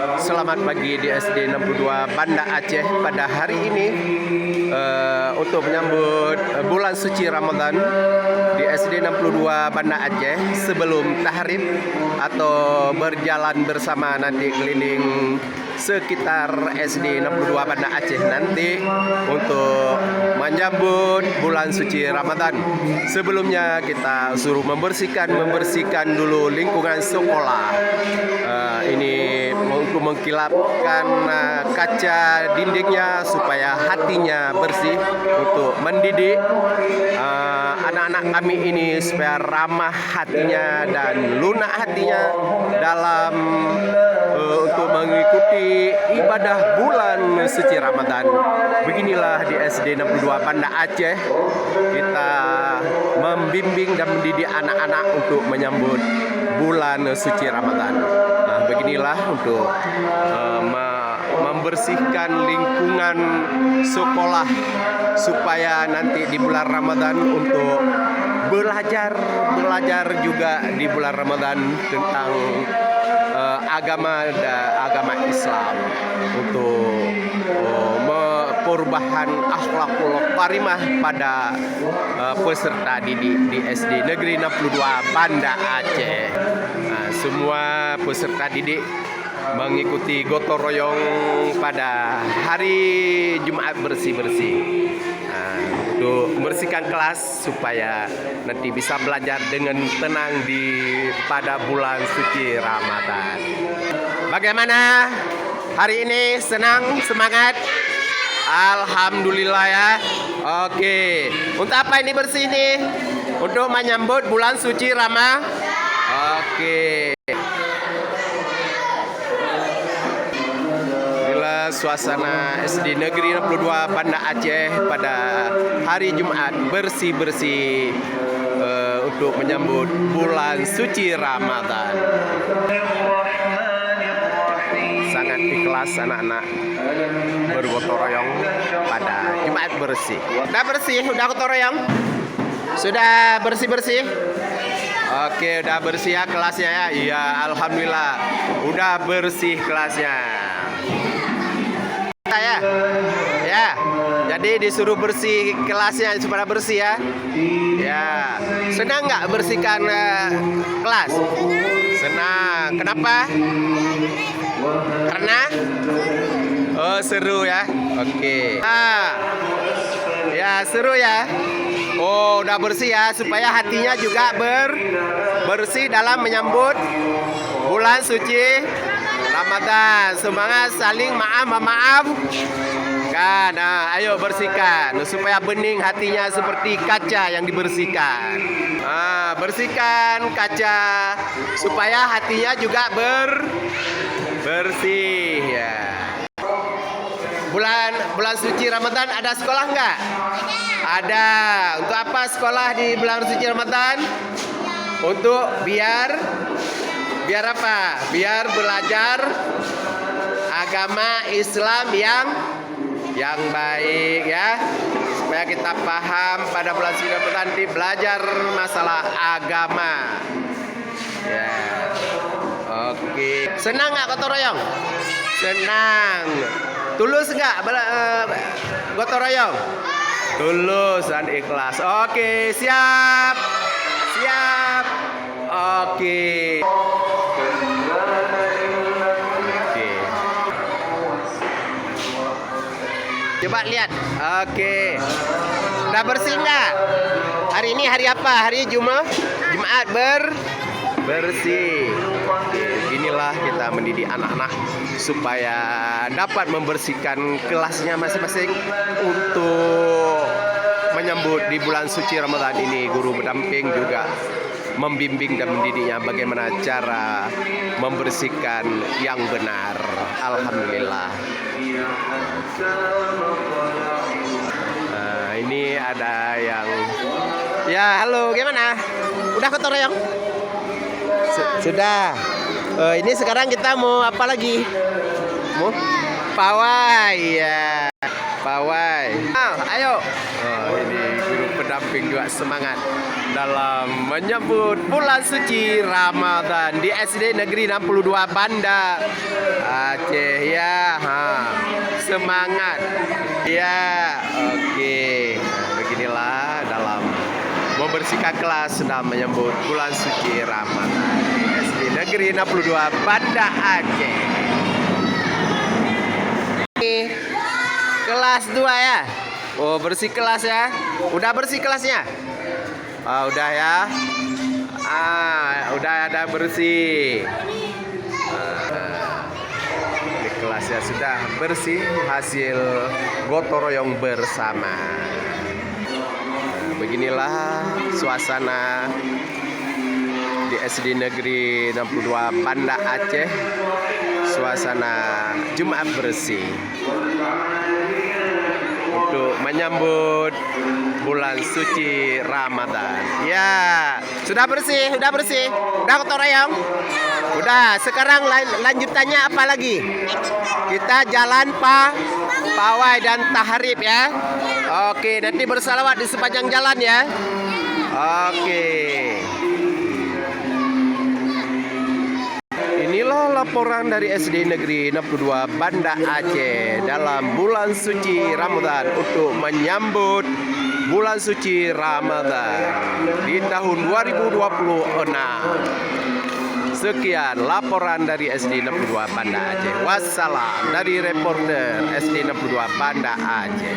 Selamat pagi di SD 62 Banda Aceh pada hari ini untuk menyambut bulan suci Ramadan di SD 62 Banda Aceh sebelum tahrib atau berjalan bersama nanti keliling sekitar SD 62 Banda Aceh nanti untuk menyambut bulan suci Ramadan. Sebelumnya kita suruh membersihkan dulu lingkungan sekolah. Ini untuk mengkilapkan kaca dindingnya supaya hatinya bersih, untuk mendidik anak-anak kami ini supaya ramah hatinya dan lunak hatinya dalam untuk mengikuti ibadah bulan suci Ramadan. Beginilah di SD 62 Banda Aceh kita membimbing dan mendidik anak-anak untuk menyambut bulan suci Ramadan. Beginilah untuk membersihkan lingkungan sekolah supaya nanti di bulan Ramadan untuk belajar juga di bulan Ramadan tentang agama Islam, untuk perubahan akhlakul karimah pada peserta didik di SD Negeri 62 Banda Aceh. Semua peserta didik mengikuti gotong royong pada hari Jumat bersih-bersih untuk membersihkan kelas supaya nanti bisa belajar dengan tenang pada bulan suci Ramadan. Bagaimana hari ini? Senang? Semangat? Alhamdulillah ya. Oke. Untuk apa ini bersih nih? Untuk menyambut bulan suci Ramadan. Oke. Inilah suasana SD Negeri 62 Banda Aceh pada hari Jumat bersih-bersih untuk menyambut bulan suci Ramadan. Sangat ikhlas anak-anak bergotong royong pada Jumat bersih. Udah bersih? Udah gotong royong? Sudah bersih-bersih? Oke, udah bersih ya kelasnya ya? Iya, alhamdulillah. Udah bersih kelasnya. Ya. Jadi disuruh bersih kelasnya supaya bersih ya. Ya. Senang nggak bersihkan kelas? Senang. Kenapa? Karena seru ya. Oke. Ya, seru ya. Oh, udah bersih ya, supaya hatinya juga bersih dalam menyambut bulan suci Ramadan. Semangat saling maaf kan. Ayo bersihkan supaya bening hatinya seperti kaca yang dibersihkan. Bersihkan kaca supaya hatinya juga bersih ya. Bulan suci Ramadan ada sekolah nggak? Ada. Untuk apa sekolah di bulan suci Ramadan? Untuk biar apa? Biar belajar agama Islam yang baik ya. Supaya kita paham pada bulan suci Ramadan nanti belajar masalah agama. Ya. Oke. Senang nggak gotong royong? Senang. Tulus nggak gotong royong? Tulus dan ikhlas. Oke, siap. Oke. Coba lihat. Oke. Udah bersih nggak? Hari ini hari apa? Hari Jumat bersih. Inilah kita mendidik anak-anak supaya dapat membersihkan kelasnya masing-masing untuk menyambut di bulan suci Ramadan ini. Guru pendamping juga membimbing dan mendidiknya bagaimana cara membersihkan yang benar. Alhamdulillah. Ini ada yang ya, halo, gimana? Udah gotong royong? Sudah. Ini sekarang kita mau apa lagi? Mau pawai ya. Pawai. Ayo. Ini guru pendamping samping juga semangat dalam menyambut bulan suci Ramadan di SD Negeri 62 Banda Aceh ya. Semangat ya. Oke, beginilah dalam membersihkan kelas sedang menyambut bulan suci Ramadan di SD Negeri 62 Banda Aceh. Ini kelas 2 ya. Oh, bersih kelas ya. Udah bersih kelasnya? Udah ya. Udah ada bersih. Di kelasnya sudah bersih hasil gotong royong bersama. Beginilah suasana di SD Negeri 62 Banda Aceh. Suasana Jumat bersih untuk menyambut bulan suci Ramadan. Ya, sudah bersih, udah bersih. Udah gotong royong? Udah, sekarang lanjutannya apa lagi? Kita jalan pawai dan tahrib ya. Oke, nanti bersalawat di sepanjang jalan ya. Oke. Inilah laporan dari SD Negeri 62 Banda Aceh dalam bulan suci Ramadan untuk menyambut bulan suci Ramadan di tahun 2026. Sekian laporan dari SD 62 Banda Aceh. Wassalam dari reporter SD 62 Banda Aceh.